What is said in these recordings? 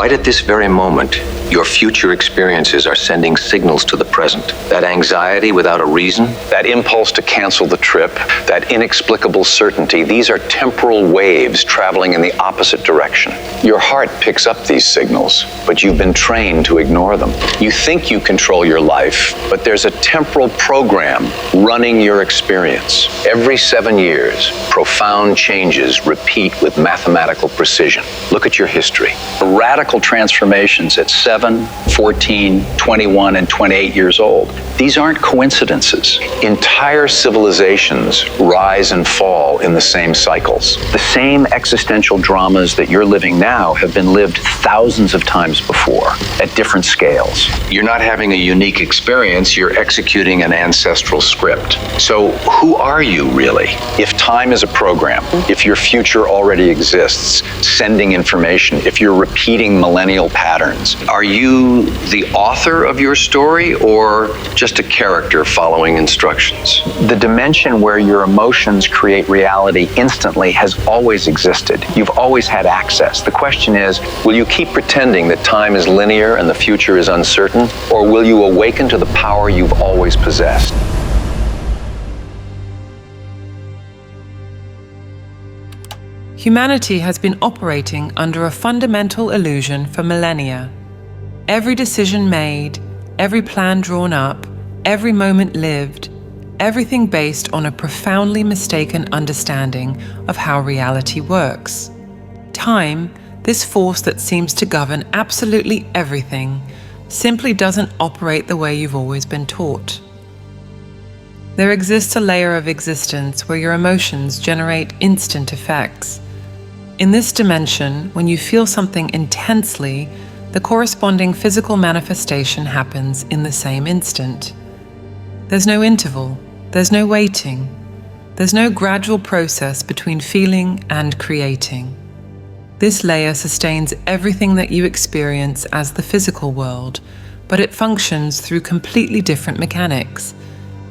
Right at this very moment, your future experiences are sending signals to the present. That anxiety without a reason, that impulse to cancel the trip, that inexplicable certainty, these are temporal waves traveling in the opposite direction. Your heart picks up these signals, but you've been trained to ignore them. You think you control your life, but there's a temporal program running your experience. Every 7 years, profound changes repeat with mathematical precision. Look at your history. Radical transformations at 7, 14, 21, and 28 years old. These aren't coincidences. Entire civilizations rise and fall in the same cycles. The same existential dramas that you're living now have been lived thousands of times before at different scales. You're not having a unique experience, you're executing an ancestral script. So who are you really? If time is a program, if your future already exists, sending information, if you're repeating millennial patterns, are you the author of your story or just a character following instructions? The dimension where your emotions create reality instantly has always existed. You've always had access. The question is, will you keep pretending that time is linear and the future is uncertain, or will you awaken to the power you've always possessed? Humanity has been operating under a fundamental illusion for millennia. Every decision made, every plan drawn up, every moment lived, everything based on a profoundly mistaken understanding of how reality works. Time, this force that seems to govern absolutely everything, simply doesn't operate the way you've always been taught. There exists a layer of existence where your emotions generate instant effects. In this dimension, when you feel something intensely, the corresponding physical manifestation happens in the same instant. There's no interval, there's no waiting, there's no gradual process between feeling and creating. This layer sustains everything that you experience as the physical world, but it functions through completely different mechanics.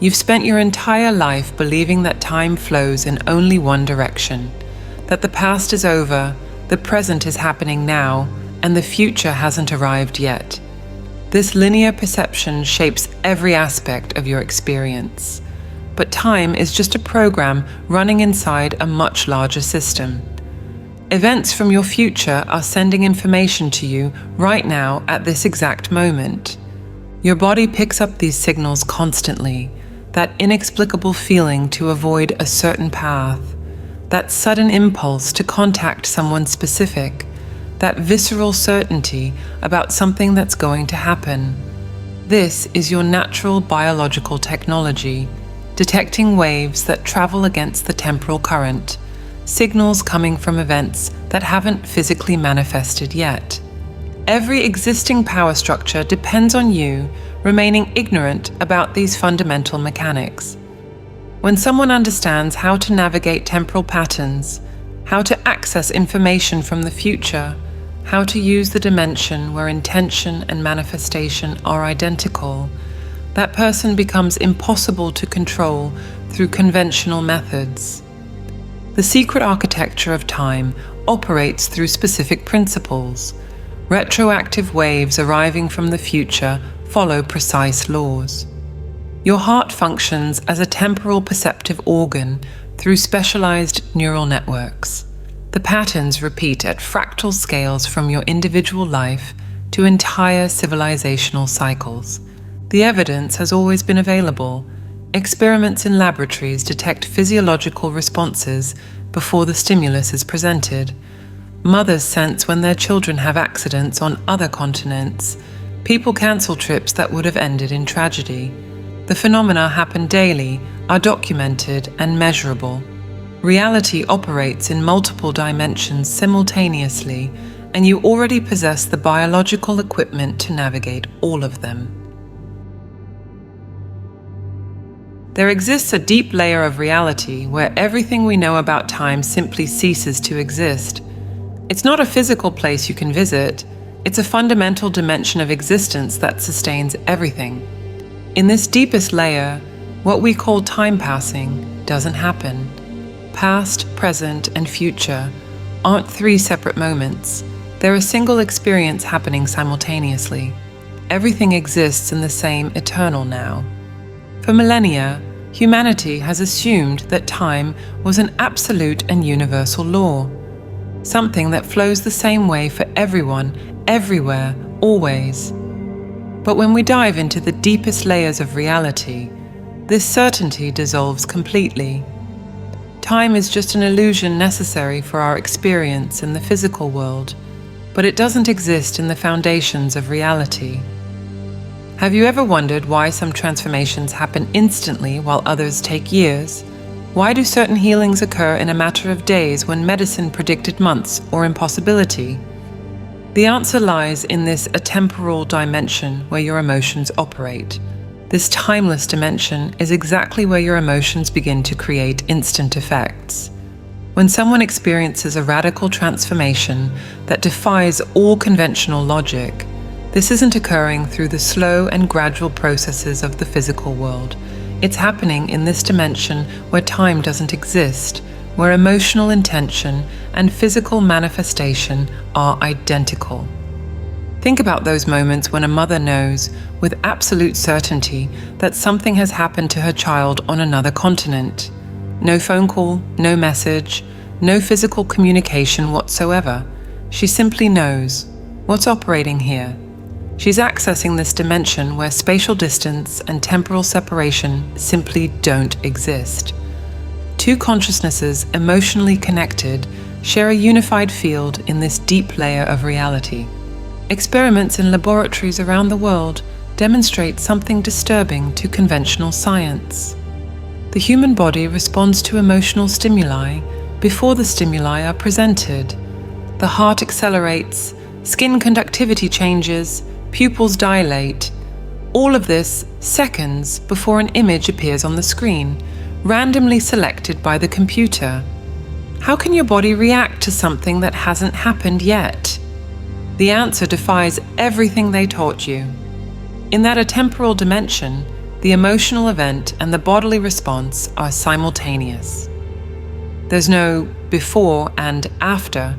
You've spent your entire life believing that time flows in only one direction, that the past is over, the present is happening now, and the future hasn't arrived yet. This linear perception shapes every aspect of your experience. But time is just a program running inside a much larger system. Events from your future are sending information to you right now at this exact moment. Your body picks up these signals constantly, that inexplicable feeling to avoid a certain path, that sudden impulse to contact someone specific, that visceral certainty about something that's going to happen. This is your natural biological technology, detecting waves that travel against the temporal current, signals coming from events that haven't physically manifested yet. Every existing power structure depends on you remaining ignorant about these fundamental mechanics. When someone understands how to navigate temporal patterns, how to access information from the future, how to use the dimension where intention and manifestation are identical, that person becomes impossible to control through conventional methods. The secret architecture of time operates through specific principles. Retroactive waves arriving from the future follow precise laws. Your heart functions as a temporal perceptive organ through specialized neural networks. The patterns repeat at fractal scales from your individual life to entire civilizational cycles. The evidence has always been available. Experiments in laboratories detect physiological responses before the stimulus is presented. Mothers sense when their children have accidents on other continents. People cancel trips that would have ended in tragedy. The phenomena happen daily, are documented and measurable. Reality operates in multiple dimensions simultaneously, and you already possess the biological equipment to navigate all of them. There exists a deep layer of reality where everything we know about time simply ceases to exist. It's not a physical place you can visit, it's a fundamental dimension of existence that sustains everything. In this deepest layer, what we call time passing doesn't happen. Past, present, and future aren't three separate moments. They're a single experience happening simultaneously. Everything exists in the same eternal now. For millennia, humanity has assumed that time was an absolute and universal law, something that flows the same way for everyone, everywhere, always. But when we dive into the deepest layers of reality, this certainty dissolves completely. Time is just an illusion necessary for our experience in the physical world, but it doesn't exist in the foundations of reality. Have you ever wondered why some transformations happen instantly while others take years? Why do certain healings occur in a matter of days when medicine predicted months or impossibility? The answer lies in this atemporal dimension where your emotions operate. This timeless dimension is exactly where your emotions begin to create instant effects. When someone experiences a radical transformation that defies all conventional logic, this isn't occurring through the slow and gradual processes of the physical world. It's happening in this dimension where time doesn't exist, where emotional intention and physical manifestation are identical. Think about those moments when a mother knows with absolute certainty that something has happened to her child on another continent. No phone call, no message, no physical communication whatsoever. She simply knows. What's operating here? She's accessing this dimension where spatial distance and temporal separation simply don't exist. Two consciousnesses emotionally connected share a unified field in this deep layer of reality. Experiments in laboratories around the world demonstrate something disturbing to conventional science. The human body responds to emotional stimuli before the stimuli are presented. The heart accelerates, skin conductivity changes, pupils dilate. All of this seconds before an image appears on the screen, randomly selected by the computer. How can your body react to something that hasn't happened yet? The answer defies everything they taught you. In that atemporal dimension, the emotional event and the bodily response are simultaneous. There's no before and after.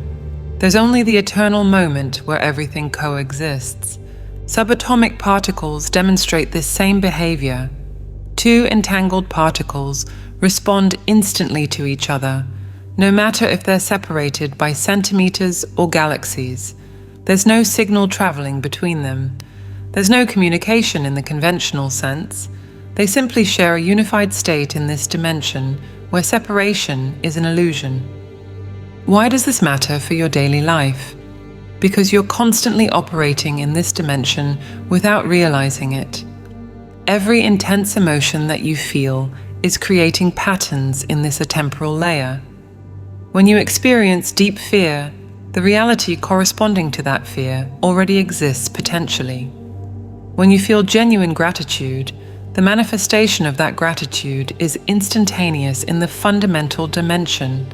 There's only the eternal moment where everything coexists. Subatomic particles demonstrate this same behavior. Two entangled particles respond instantly to each other, no matter if they're separated by centimeters or galaxies. There's no signal traveling between them. There's no communication in the conventional sense. They simply share a unified state in this dimension where separation is an illusion. Why does this matter for your daily life? Because you're constantly operating in this dimension without realizing it. Every intense emotion that you feel is creating patterns in this atemporal layer. When you experience deep fear, the reality corresponding to that fear already exists potentially. When you feel genuine gratitude, the manifestation of that gratitude is instantaneous in the fundamental dimension.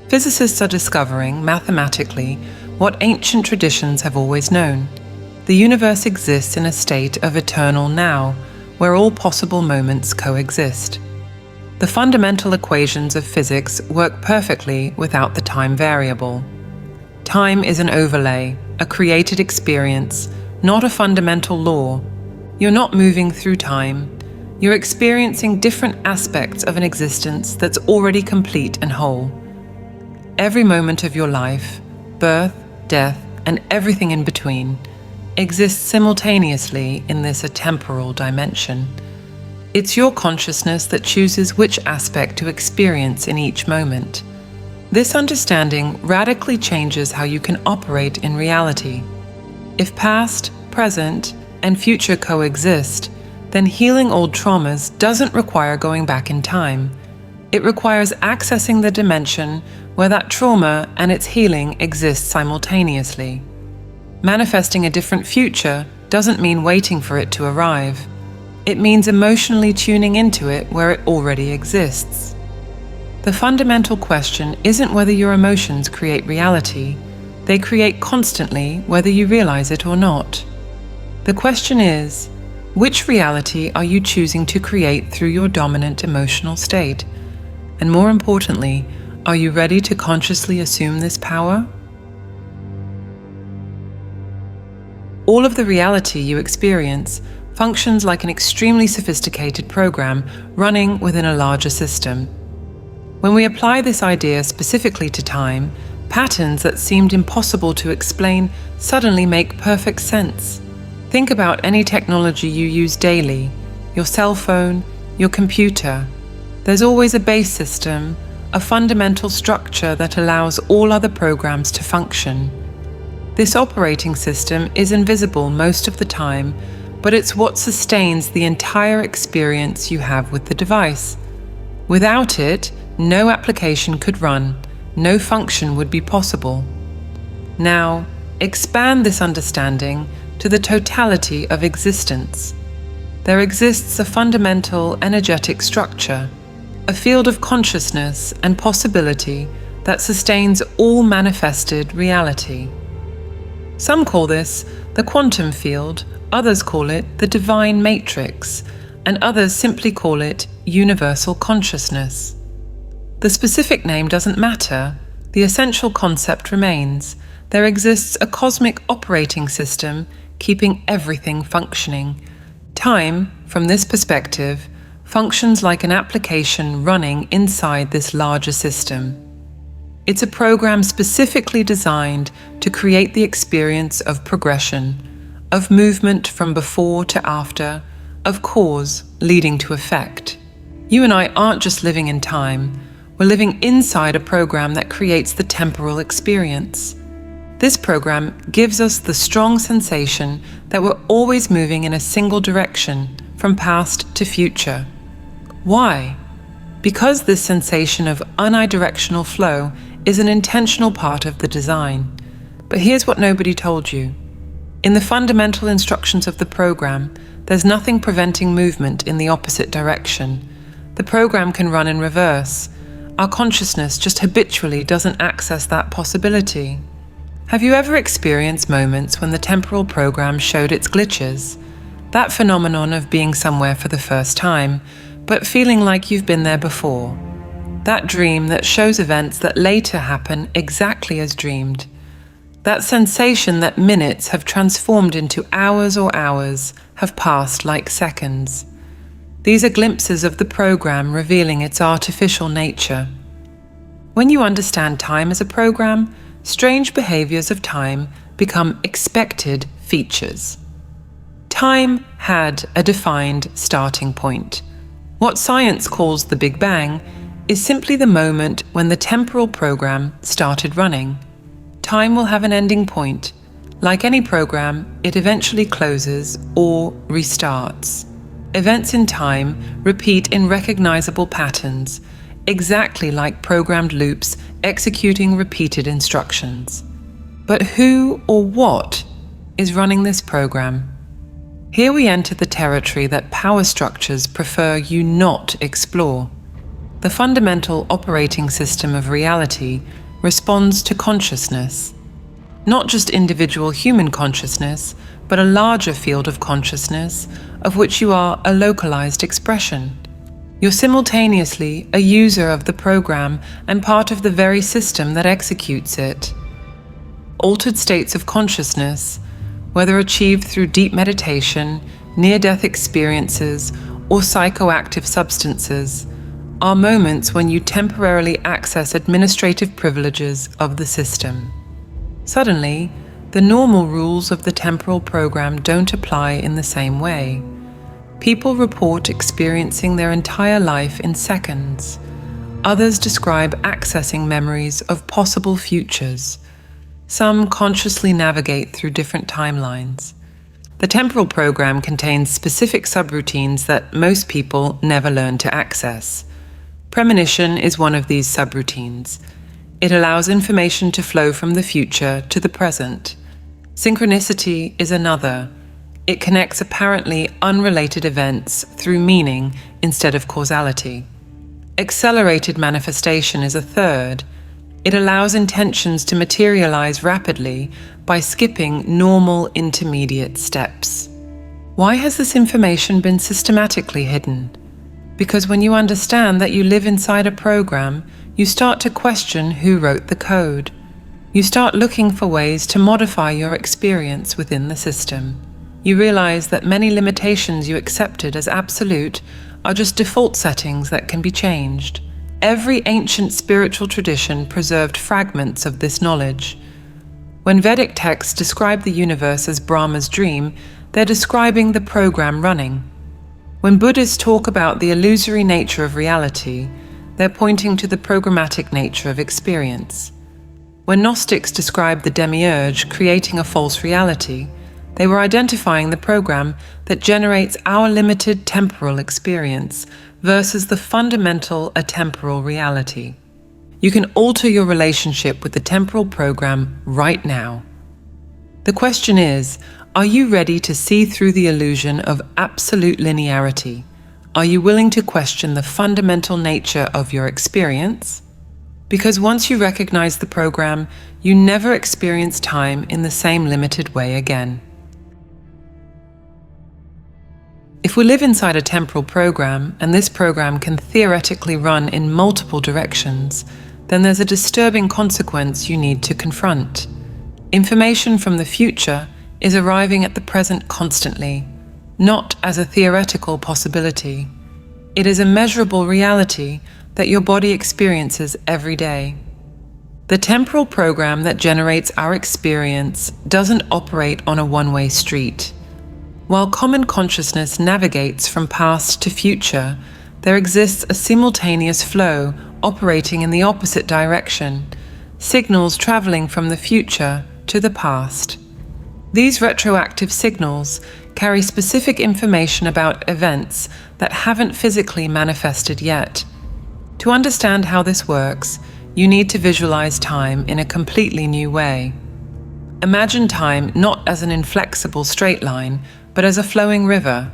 Physicists are discovering, mathematically, what ancient traditions have always known. The universe exists in a state of eternal now, where all possible moments coexist. The fundamental equations of physics work perfectly without the time variable. Time is an overlay, a created experience, not a fundamental law. You're not moving through time. You're experiencing different aspects of an existence that's already complete and whole. Every moment of your life, birth, death, and everything in between, exists simultaneously in this atemporal dimension. It's your consciousness that chooses which aspect to experience in each moment. This understanding radically changes how you can operate in reality. If past, present, and future coexist, then healing old traumas doesn't require going back in time. It requires accessing the dimension where that trauma and its healing exist simultaneously. Manifesting a different future doesn't mean waiting for it to arrive. It means emotionally tuning into it where it already exists. The fundamental question isn't whether your emotions create reality. They create constantly whether you realize it or not. The question is, which reality are you choosing to create through your dominant emotional state? And more importantly, are you ready to consciously assume this power? All of the reality you experience functions like an extremely sophisticated program running within a larger system. When we apply this idea specifically to time, patterns that seemed impossible to explain suddenly make perfect sense. Think about any technology you use daily, your cell phone, your computer. There's always a base system, a fundamental structure that allows all other programs to function. This operating system is invisible most of the time, but it's what sustains the entire experience you have with the device. Without it, no application could run, no function would be possible. Now, expand this understanding to the totality of existence. There exists a fundamental energetic structure, a field of consciousness and possibility that sustains all manifested reality. Some call this the quantum field, others call it the divine matrix, and others simply call it universal consciousness. The specific name doesn't matter, the essential concept remains. There exists a cosmic operating system keeping everything functioning. Time, from this perspective, functions like an application running inside this larger system. It's a program specifically designed to create the experience of progression, of movement from before to after, of cause leading to effect. You and I aren't just living in time, we're living inside a program that creates the temporal experience. This program gives us the strong sensation that we're always moving in a single direction, from past to future. Why? Because this sensation of unidirectional flow is an intentional part of the design. But here's what nobody told you. In the fundamental instructions of the program, there's nothing preventing movement in the opposite direction. The program can run in reverse. Our consciousness just habitually doesn't access that possibility. Have you ever experienced moments when the temporal program showed its glitches? That phenomenon of being somewhere for the first time, but feeling like you've been there before. That dream that shows events that later happen exactly as dreamed. That sensation that minutes have transformed into hours or hours have passed like seconds. These are glimpses of the program revealing its artificial nature. When you understand time as a program, strange behaviors of time become expected features. Time had a defined starting point. What science calls the Big Bang is simply the moment when the temporal program started running. Time will have an ending point. Like any program, it eventually closes or restarts. Events in time repeat in recognizable patterns, exactly like programmed loops executing repeated instructions. But who or what is running this program? Here we enter the territory that power structures prefer you not explore. The fundamental operating system of reality responds to consciousness. Not just individual human consciousness, but a larger field of consciousness of which you are a localized expression. You're simultaneously a user of the program and part of the very system that executes it. Altered states of consciousness, whether achieved through deep meditation, near-death experiences, or psychoactive substances, are moments when you temporarily access administrative privileges of the system. Suddenly, the normal rules of the temporal program don't apply in the same way. People report experiencing their entire life in seconds. Others describe accessing memories of possible futures. Some consciously navigate through different timelines. The temporal program contains specific subroutines that most people never learn to access. Premonition is one of these subroutines. It allows information to flow from the future to the present. Synchronicity is another. It connects apparently unrelated events through meaning instead of causality. Accelerated manifestation is a third. It allows intentions to materialize rapidly by skipping normal intermediate steps. Why has this information been systematically hidden? Because when you understand that you live inside a program, you start to question who wrote the code. You start looking for ways to modify your experience within the system. You realize that many limitations you accepted as absolute are just default settings that can be changed. Every ancient spiritual tradition preserved fragments of this knowledge. When Vedic texts describe the universe as Brahma's dream, they're describing the program running. When Buddhists talk about the illusory nature of reality, they're pointing to the programmatic nature of experience. When Gnostics described the demiurge creating a false reality, they were identifying the program that generates our limited temporal experience versus the fundamental atemporal reality. You can alter your relationship with the temporal program right now. The question is, are you ready to see through the illusion of absolute linearity? Are you willing to question the fundamental nature of your experience? Because once you recognize the program, you never experience time in the same limited way again. If we live inside a temporal program, and this program can theoretically run in multiple directions, then there's a disturbing consequence you need to confront. Information from the future is arriving at the present constantly, not as a theoretical possibility. It is a measurable reality that your body experiences every day. The temporal program that generates our experience doesn't operate on a one-way street. While common consciousness navigates from past to future, there exists a simultaneous flow operating in the opposite direction, signals traveling from the future to the past. These retroactive signals carry specific information about events that haven't physically manifested yet. To understand how this works, you need to visualize time in a completely new way. Imagine time not as an inflexible straight line, but as a flowing river.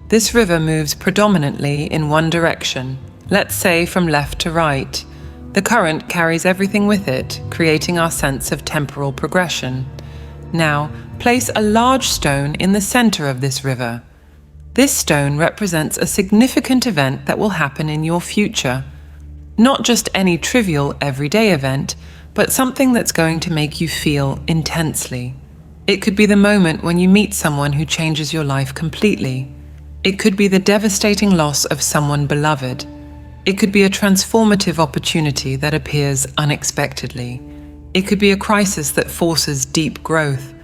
This river moves predominantly in one direction, let's say from left to right. The current carries everything with it, creating our sense of temporal progression. Now, place a large stone in the center of this river. This stone represents a significant event that will happen in your future. Not just any trivial everyday event, but something that's going to make you feel intensely. It could be the moment when you meet someone who changes your life completely. It could be the devastating loss of someone beloved. It could be a transformative opportunity that appears unexpectedly. It could be a crisis that forces deep growth.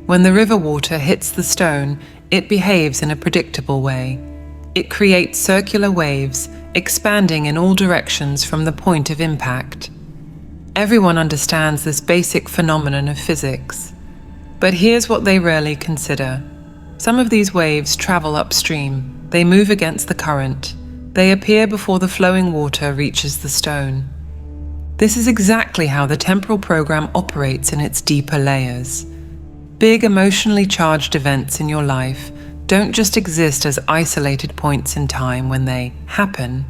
When the river water hits the stone, it behaves in a predictable way. It creates circular waves, expanding in all directions from the point of impact. Everyone understands this basic phenomenon of physics. But here's what they rarely consider. Some of these waves travel upstream. They move against the current. They appear before the flowing water reaches the stone. This is exactly how the temporal program operates in its deeper layers. Big emotionally charged events in your life don't just exist as isolated points in time when they happen.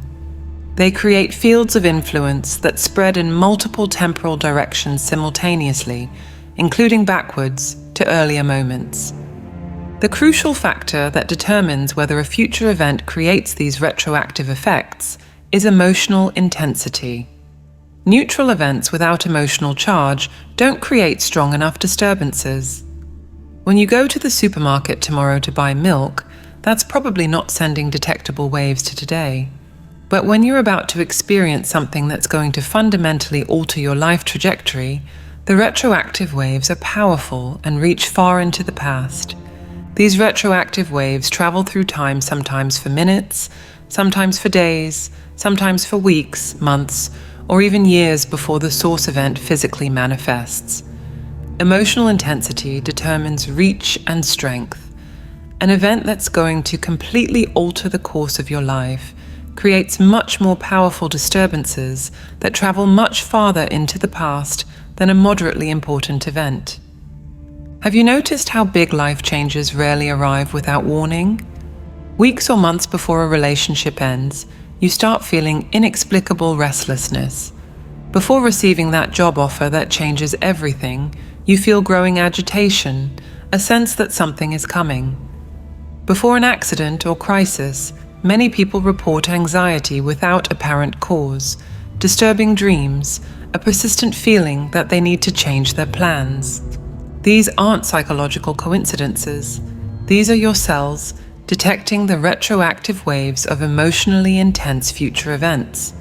They create fields of influence that spread in multiple temporal directions simultaneously, including backwards to earlier moments. The crucial factor that determines whether a future event creates these retroactive effects is emotional intensity. Neutral events without emotional charge don't create strong enough disturbances. When you go to the supermarket tomorrow to buy milk, that's probably not sending detectable waves to today. But when you're about to experience something that's going to fundamentally alter your life trajectory, the retroactive waves are powerful and reach far into the past. These retroactive waves travel through time, sometimes for minutes, sometimes for days, sometimes for weeks, months, or even years before the source event physically manifests. Emotional intensity determines reach and strength. An event that's going to completely alter the course of your life creates much more powerful disturbances that travel much farther into the past than a moderately important event. Have you noticed how big life changes rarely arrive without warning? Weeks or months before a relationship ends, you start feeling inexplicable restlessness. Before receiving that job offer that changes everything, you feel growing agitation, a sense that something is coming. Before an accident or crisis, many people report anxiety without apparent cause, disturbing dreams, a persistent feeling that they need to change their plans. These aren't psychological coincidences. These are your cells detecting the retroactive waves of emotionally intense future events.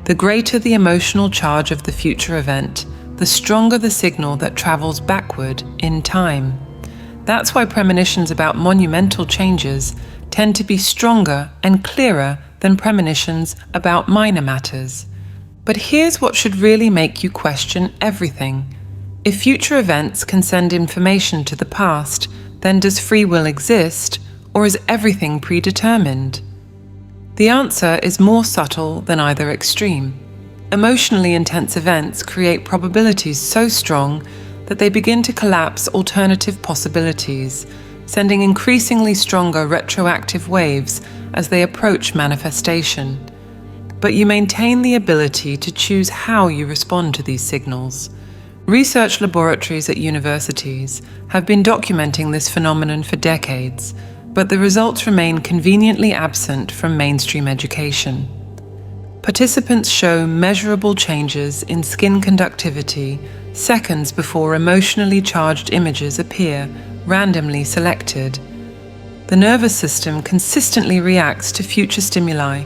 The greater the emotional charge of the future event, the stronger the signal that travels backward in time. That's why premonitions about monumental changes tend to be stronger and clearer than premonitions about minor matters. But here's what should really make you question everything. If future events can send information to the past, then does free will exist, or is everything predetermined? The answer is more subtle than either extreme. Emotionally intense events create probabilities so strong that they begin to collapse alternative possibilities, sending increasingly stronger retroactive waves as they approach manifestation. But you maintain the ability to choose how you respond to these signals. Research laboratories at universities have been documenting this phenomenon for decades, but the results remain conveniently absent from mainstream education. Participants show measurable changes in skin conductivity seconds before emotionally charged images appear, randomly selected. The nervous system consistently reacts to future stimuli,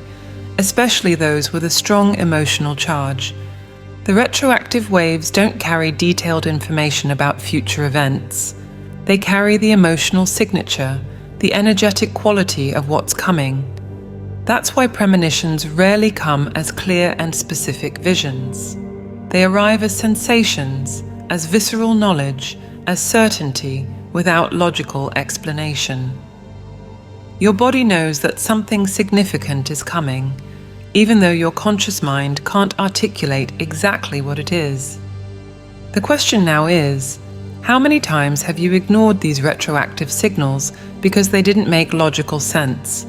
especially those with a strong emotional charge. The retroactive waves don't carry detailed information about future events. They carry the emotional signature, the energetic quality of what's coming. That's why premonitions rarely come as clear and specific visions. They arrive as sensations, as visceral knowledge, as certainty, without logical explanation. Your body knows that something significant is coming, even though your conscious mind can't articulate exactly what it is. The question now is, how many times have you ignored these retroactive signals because they didn't make logical sense?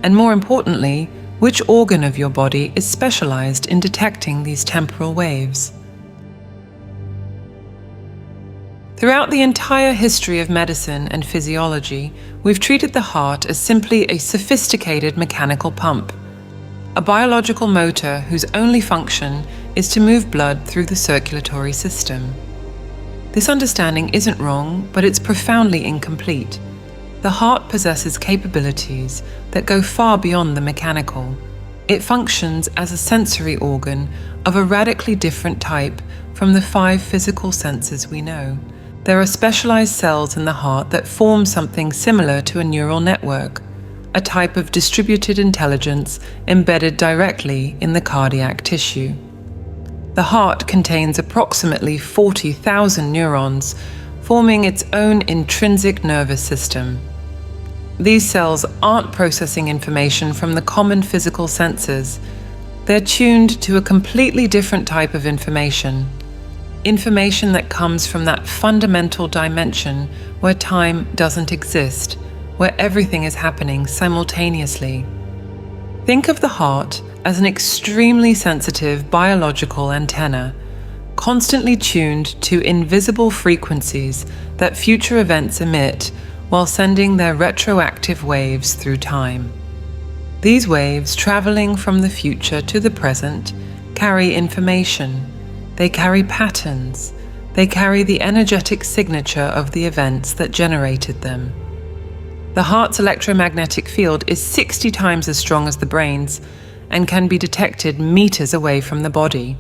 And more importantly, which organ of your body is specialized in detecting these temporal waves? Throughout the entire history of medicine and physiology, we've treated the heart as simply a sophisticated mechanical pump, a biological motor whose only function is to move blood through the circulatory system. This understanding isn't wrong, but it's profoundly incomplete. The heart possesses capabilities that go far beyond the mechanical. It functions as a sensory organ of a radically different type from the 5 physical senses we know. There are specialized cells in the heart that form something similar to a neural network, a type of distributed intelligence embedded directly in the cardiac tissue. The heart contains approximately 40,000 neurons, forming its own intrinsic nervous system. These cells aren't processing information from the common physical senses. They're tuned to a completely different type of information that comes from that fundamental dimension where time doesn't exist, where everything is happening simultaneously. Think of the heart as an extremely sensitive biological antenna, constantly tuned to invisible frequencies that future events emit while sending their retroactive waves through time. These waves, traveling from the future to the present, carry information. They carry patterns. They carry the energetic signature of the events that generated them. The heart's electromagnetic field is 60 times as strong as the brain's and can be detected meters away from the body.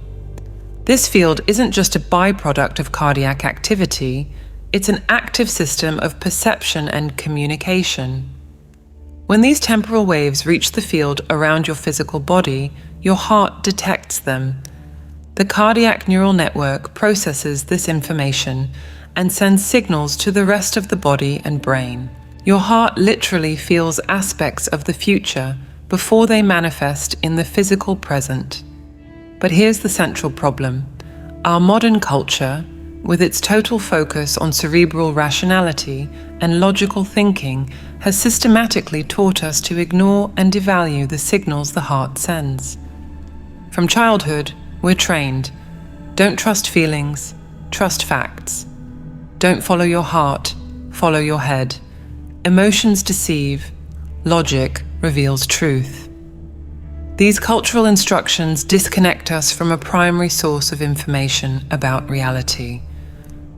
This field isn't just a byproduct of cardiac activity, it's an active system of perception and communication. When these temporal waves reach the field around your physical body, your heart detects them. The cardiac neural network processes this information and sends signals to the rest of the body and brain. Your heart literally feels aspects of the future before they manifest in the physical present. But here's the central problem. Our modern culture, with its total focus on cerebral rationality and logical thinking, has systematically taught us to ignore and devalue the signals the heart sends. From childhood, we're trained. Don't trust feelings, trust facts. Don't follow your heart, follow your head. Emotions deceive, logic reveals truth. These cultural instructions disconnect us from a primary source of information about reality.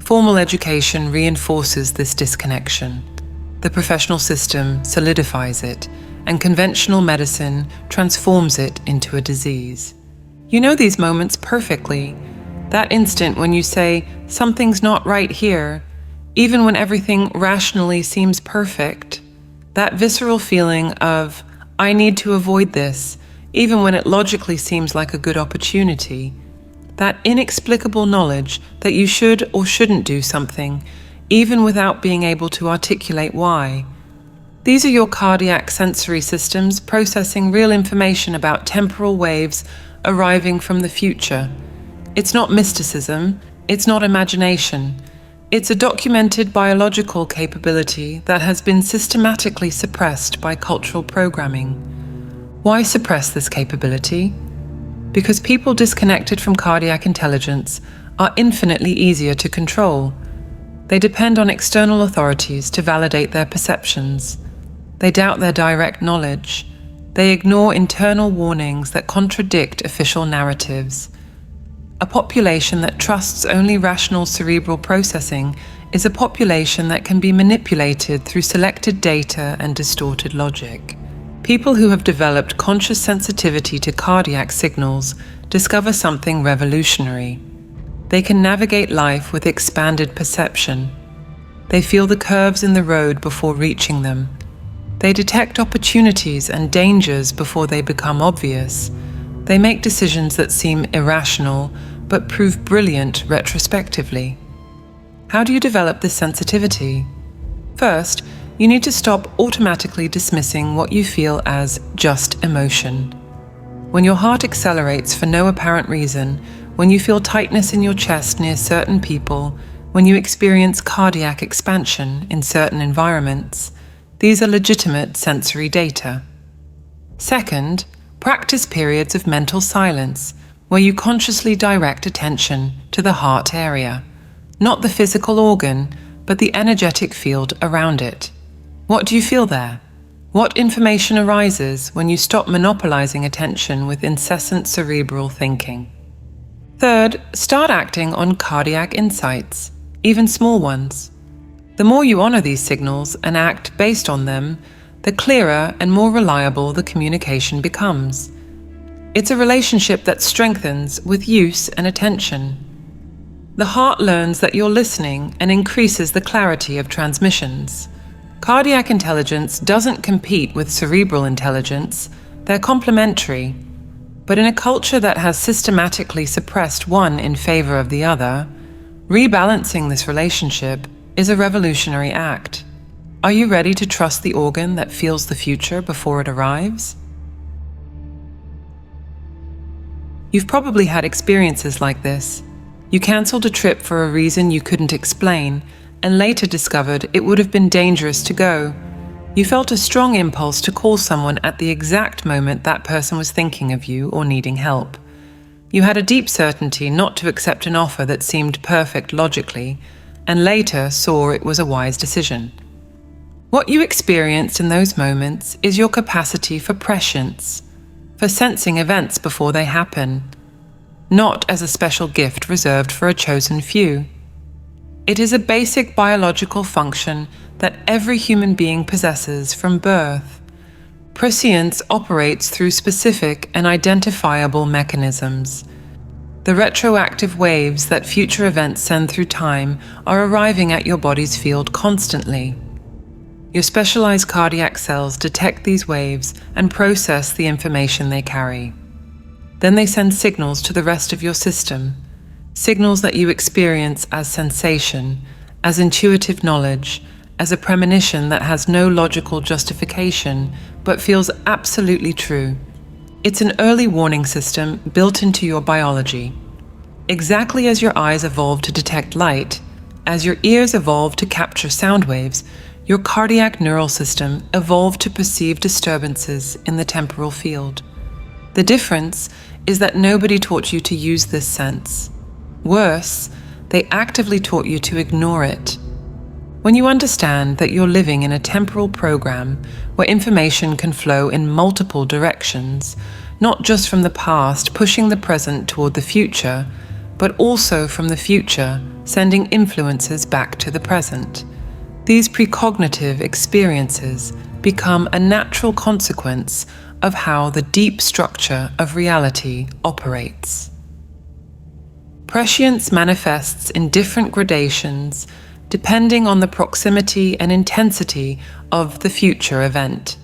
Formal education reinforces this disconnection. The professional system solidifies it, and conventional medicine transforms it into a disease. You know these moments perfectly. That instant when you say, "Something's not right here," even when everything rationally seems perfect. That visceral feeling of, "I need to avoid this," even when it logically seems like a good opportunity. That inexplicable knowledge that you should or shouldn't do something, even without being able to articulate why. These are your cardiac sensory systems processing real information about temporal waves arriving from the future. It's not mysticism, it's not imagination. It's a documented biological capability that has been systematically suppressed by cultural programming. Why suppress this capability? Because people disconnected from cardiac intelligence are infinitely easier to control. They depend on external authorities to validate their perceptions. They doubt their direct knowledge. They ignore internal warnings that contradict official narratives. A population that trusts only rational cerebral processing is a population that can be manipulated through selected data and distorted logic. People who have developed conscious sensitivity to cardiac signals discover something revolutionary. They can navigate life with expanded perception. They feel the curves in the road before reaching them. They detect opportunities and dangers before they become obvious. They make decisions that seem irrational, but prove brilliant retrospectively. How do you develop this sensitivity? First, you need to stop automatically dismissing what you feel as just emotion. When your heart accelerates for no apparent reason, when you feel tightness in your chest near certain people, when you experience cardiac expansion in certain environments, these are legitimate sensory data. Second, practice periods of mental silence, where you consciously direct attention to the heart area, not the physical organ, but the energetic field around it. What do you feel there? What information arises when you stop monopolizing attention with incessant cerebral thinking? Third, start acting on cardiac insights, even small ones. The more you honor these signals and act based on them, the clearer and more reliable the communication becomes. It's a relationship that strengthens with use and attention. The heart learns that you're listening and increases the clarity of transmissions. Cardiac intelligence doesn't compete with cerebral intelligence, they're complementary. But in a culture that has systematically suppressed one in favor of the other, rebalancing this relationship is a revolutionary act. Are you ready to trust the organ that feels the future before it arrives? You've probably had experiences like this. You cancelled a trip for a reason you couldn't explain, and later discovered it would have been dangerous to go. You felt a strong impulse to call someone at the exact moment that person was thinking of you or needing help. You had a deep certainty not to accept an offer that seemed perfect logically, and later saw it was a wise decision. What you experienced in those moments is your capacity for prescience, for sensing events before they happen, not as a special gift reserved for a chosen few. It is a basic biological function that every human being possesses from birth. Prescience operates through specific and identifiable mechanisms. The retroactive waves that future events send through time are arriving at your body's field constantly. Your specialized cardiac cells detect these waves and process the information they carry. Then they send signals to the rest of your system, signals that you experience as sensation, as intuitive knowledge, as a premonition that has no logical justification but feels absolutely true. It's an early warning system built into your biology. Exactly as your eyes evolved to detect light, as your ears evolved to capture sound waves, your cardiac neural system evolved to perceive disturbances in the temporal field. The difference is that nobody taught you to use this sense. Worse, they actively taught you to ignore it. When you understand that you're living in a temporal program where information can flow in multiple directions, not just from the past pushing the present toward the future, but also from the future sending influences back to the present. These precognitive experiences become a natural consequence of how the deep structure of reality operates. Prescience manifests in different gradations depending on the proximity and intensity of the future event.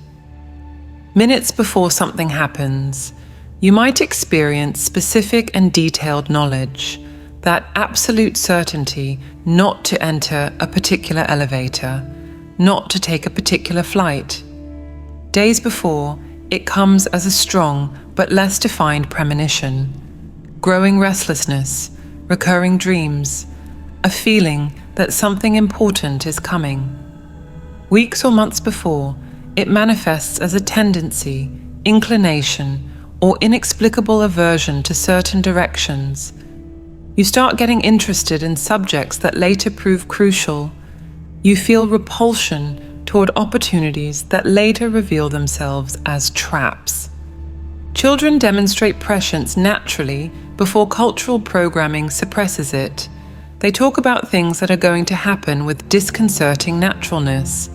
Minutes before something happens, you might experience specific and detailed knowledge, that absolute certainty not to enter a particular elevator, not to take a particular flight. Days before, it comes as a strong but less defined premonition, growing restlessness, recurring dreams, a feeling that something important is coming. Weeks or months before, it manifests as a tendency, inclination, or inexplicable aversion to certain directions. You start getting interested in subjects that later prove crucial. You feel repulsion toward opportunities that later reveal themselves as traps. Children demonstrate prescience naturally before cultural programming suppresses it. They talk about things that are going to happen with disconcerting naturalness.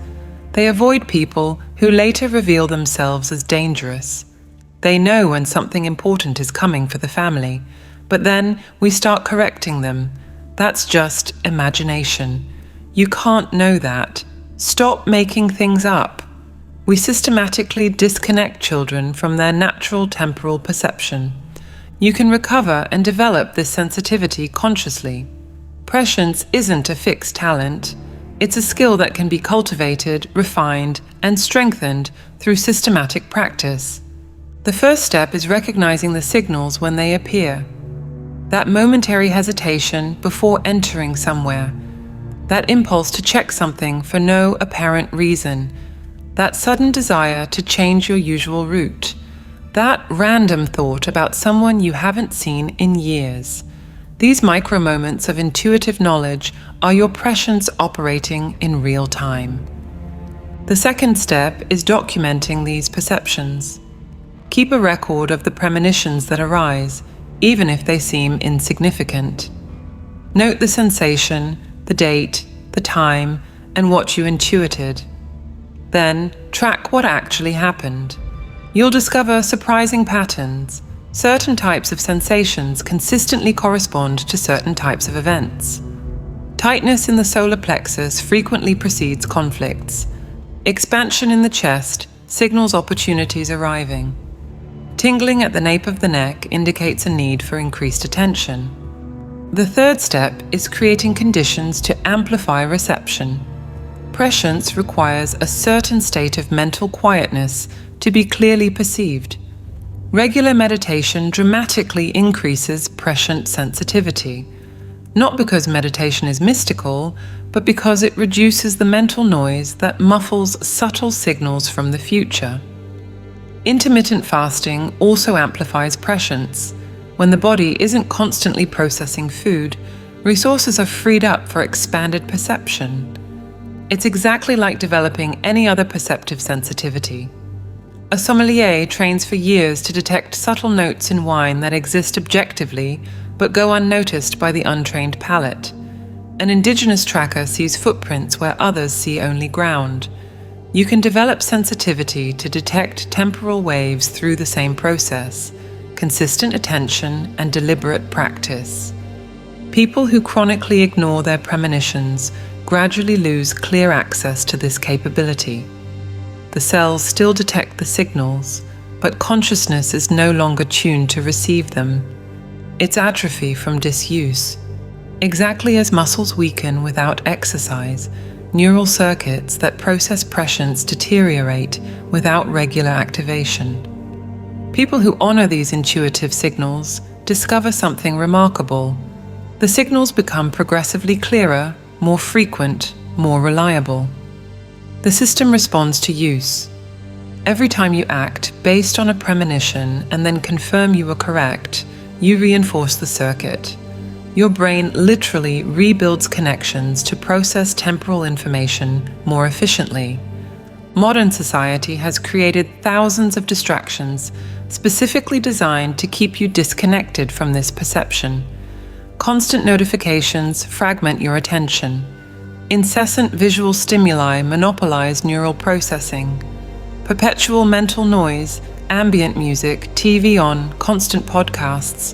They avoid people who later reveal themselves as dangerous. They know when something important is coming for the family, but then we start correcting them. That's just imagination. You can't know that. Stop making things up. We systematically disconnect children from their natural temporal perception. You can recover and develop this sensitivity consciously. Prescience isn't a fixed talent. It's a skill that can be cultivated, refined, and strengthened through systematic practice. The first step is recognizing the signals when they appear. That momentary hesitation before entering somewhere. That impulse to check something for no apparent reason. That sudden desire to change your usual route. That random thought about someone you haven't seen in years. These micro moments of intuitive knowledge are your prescience operating in real time. The second step is documenting these perceptions. Keep a record of the premonitions that arise, even if they seem insignificant. Note the sensation, the date, the time, and what you intuited. Then track what actually happened. You'll discover surprising patterns. Certain types of sensations consistently correspond to certain types of events. Tightness in the solar plexus frequently precedes conflicts. Expansion in the chest signals opportunities arriving. Tingling at the nape of the neck indicates a need for increased attention. The third step is creating conditions to amplify reception. Prescience requires a certain state of mental quietness to be clearly perceived. Regular meditation dramatically increases prescient sensitivity, not because meditation is mystical, but because it reduces the mental noise that muffles subtle signals from the future. Intermittent fasting also amplifies prescience. When the body isn't constantly processing food, resources are freed up for expanded perception. It's exactly like developing any other perceptive sensitivity. A sommelier trains for years to detect subtle notes in wine that exist objectively but go unnoticed by the untrained palate. An indigenous tracker sees footprints where others see only ground. You can develop sensitivity to detect temporal waves through the same process, consistent attention and deliberate practice. People who chronically ignore their premonitions gradually lose clear access to this capability. The cells still detect the signals, but consciousness is no longer tuned to receive them. It's atrophy from disuse. Exactly as muscles weaken without exercise, neural circuits that process prescience deteriorate without regular activation. People who honor these intuitive signals discover something remarkable. The signals become progressively clearer, more frequent, more reliable. The system responds to use. Every time you act based on a premonition and then confirm you were correct, you reinforce the circuit. Your brain literally rebuilds connections to process temporal information more efficiently. Modern society has created thousands of distractions, specifically designed to keep you disconnected from this perception. Constant notifications fragment your attention. Incessant visual stimuli monopolize neural processing. Perpetual mental noise, ambient music, TV on, constant podcasts,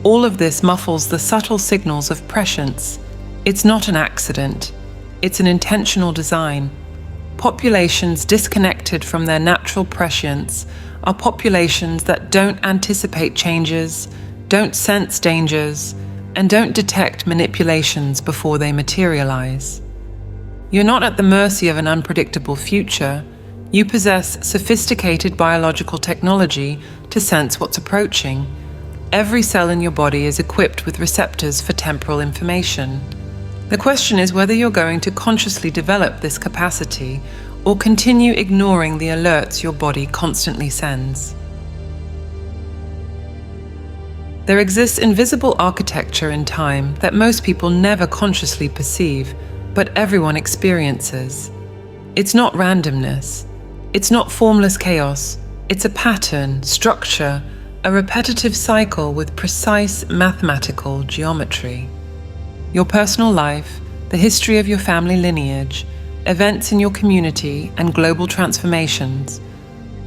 all of this muffles the subtle signals of prescience. It's not an accident. It's an intentional design. Populations disconnected from their natural prescience are populations that don't anticipate changes, don't sense dangers, and don't detect manipulations before they materialize. You're not at the mercy of an unpredictable future. You possess sophisticated biological technology to sense what's approaching. Every cell in your body is equipped with receptors for temporal information. The question is whether you're going to consciously develop this capacity or continue ignoring the alerts your body constantly sends. There exists invisible architecture in time that most people never consciously perceive, but everyone experiences. It's not randomness. It's not formless chaos. It's a pattern, structure, a repetitive cycle with precise mathematical geometry. Your personal life, the history of your family lineage, events in your community, and global transformations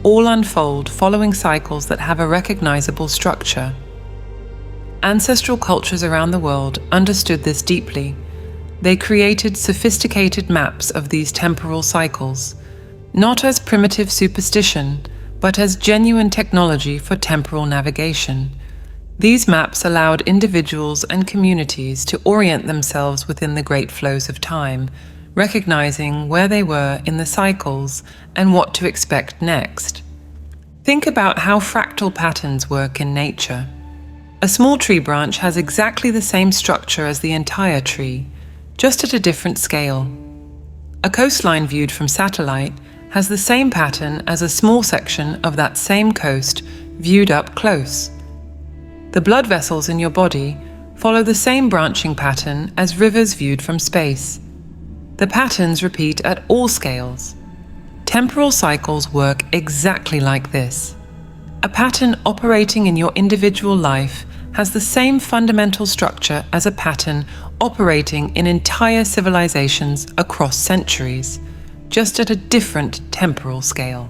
all unfold following cycles that have a recognizable structure. Ancestral cultures around the world understood this deeply. They created sophisticated maps of these temporal cycles, not as primitive superstition, but as genuine technology for temporal navigation. These maps allowed individuals and communities to orient themselves within the great flows of time, recognizing where they were in the cycles and what to expect next. Think about how fractal patterns work in nature. A small tree branch has exactly the same structure as the entire tree, just at a different scale. A coastline viewed from satellite has the same pattern as a small section of that same coast viewed up close. The blood vessels in your body follow the same branching pattern as rivers viewed from space. The patterns repeat at all scales. Temporal cycles work exactly like this. A pattern operating in your individual life has the same fundamental structure as a pattern operating in entire civilizations across centuries, just at a different temporal scale.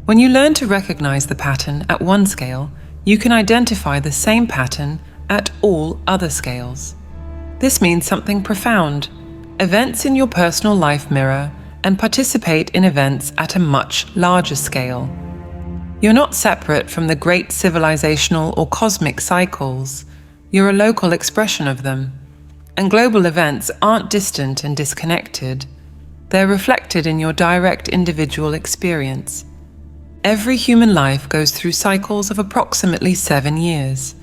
When you learn to recognize the pattern at one scale, you can identify the same pattern at all other scales. This means something profound. Events in your personal life mirror and participate in events at a much larger scale. You're not separate from the great civilizational or cosmic cycles. You're a local expression of them. And global events aren't distant and disconnected. They're reflected in your direct individual experience. Every human life goes through cycles of approximately 7 years.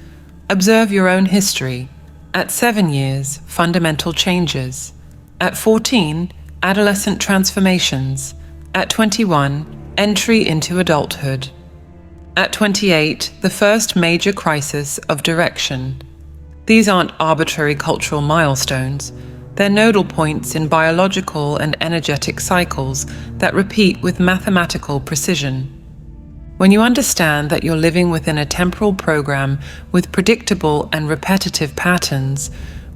Observe your own history. At 7 years, fundamental changes. At 14, adolescent transformations. At 21, entry into adulthood. At 28, the first major crisis of direction. These aren't arbitrary cultural milestones. They're nodal points in biological and energetic cycles that repeat with mathematical precision. When you understand that you're living within a temporal program with predictable and repetitive patterns,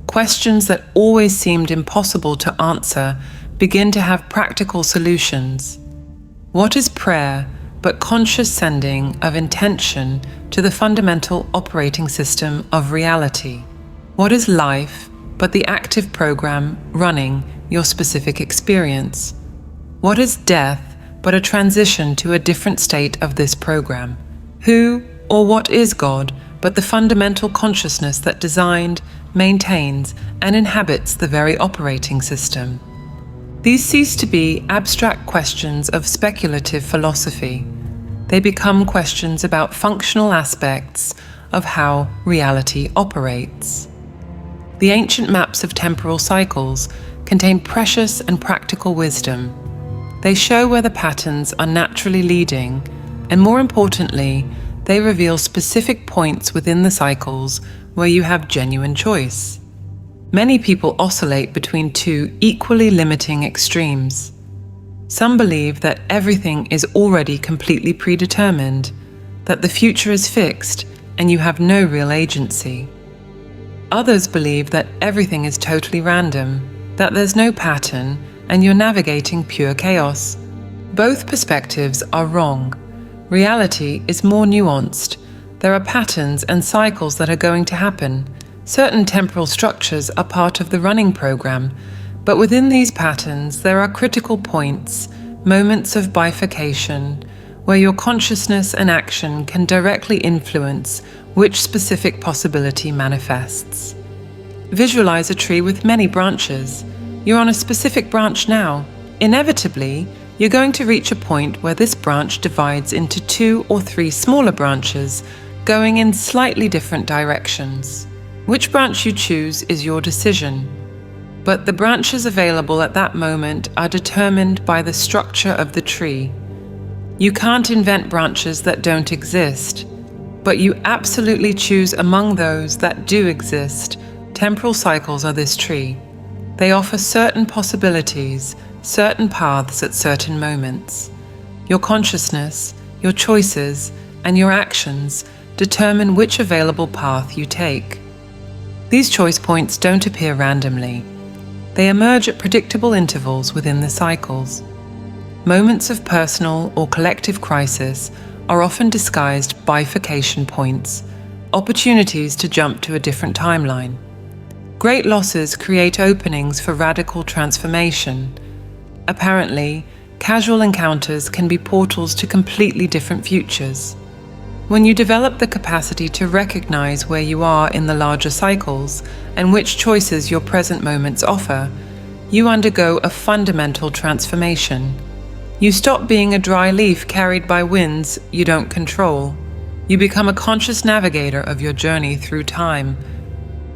questions that always seemed impossible to answer begin to have practical solutions. What is prayer but conscious sending of intention to the fundamental operating system of reality? What is life but the active program running your specific experience? What is death but a transition to a different state of this program? Who or what is God but the fundamental consciousness that designed, maintains, and inhabits the very operating system? These cease to be abstract questions of speculative philosophy. They become questions about functional aspects of how reality operates. The ancient maps of temporal cycles contain precious and practical wisdom. They show where the patterns are naturally leading, and more importantly, they reveal specific points within the cycles where you have genuine choice. Many people oscillate between two equally limiting extremes. Some believe that everything is already completely predetermined, that the future is fixed and you have no real agency. Others believe that everything is totally random, that there's no pattern, and you're navigating pure chaos. Both perspectives are wrong. Reality is more nuanced. There are patterns and cycles that are going to happen. Certain temporal structures are part of the running program, but within these patterns there are critical points, moments of bifurcation, where your consciousness and action can directly influence which specific possibility manifests. Visualize a tree with many branches. You're on a specific branch now. Inevitably, you're going to reach a point where this branch divides into 2 or 3 smaller branches, going in slightly different directions. Which branch you choose is your decision, but the branches available at that moment are determined by the structure of the tree. You can't invent branches that don't exist, but you absolutely choose among those that do exist. Temporal cycles are this tree. They offer certain possibilities, certain paths at certain moments. Your consciousness, your choices, and your actions determine which available path you take. These choice points don't appear randomly. They emerge at predictable intervals within the cycles. Moments of personal or collective crisis are often disguised bifurcation points, opportunities to jump to a different timeline. Great losses create openings for radical transformation. Apparently, casual encounters can be portals to completely different futures. When you develop the capacity to recognize where you are in the larger cycles and which choices your present moments offer, you undergo a fundamental transformation. You stop being a dry leaf carried by winds you don't control. You become a conscious navigator of your journey through time.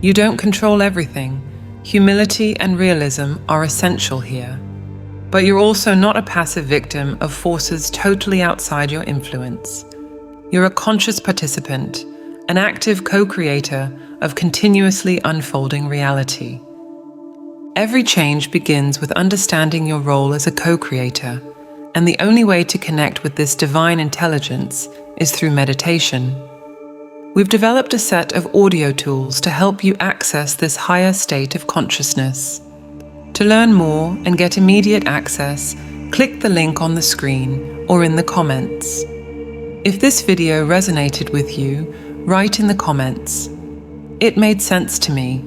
You don't control everything. Humility and realism are essential here. But you're also not a passive victim of forces totally outside your influence. You're a conscious participant, an active co-creator of continuously unfolding reality. Every change begins with understanding your role as a co-creator, and the only way to connect with this divine intelligence is through meditation. We've developed a set of audio tools to help you access this higher state of consciousness. To learn more and get immediate access, click the link on the screen or in the comments. If this video resonated with you, write in the comments, "It made sense to me,"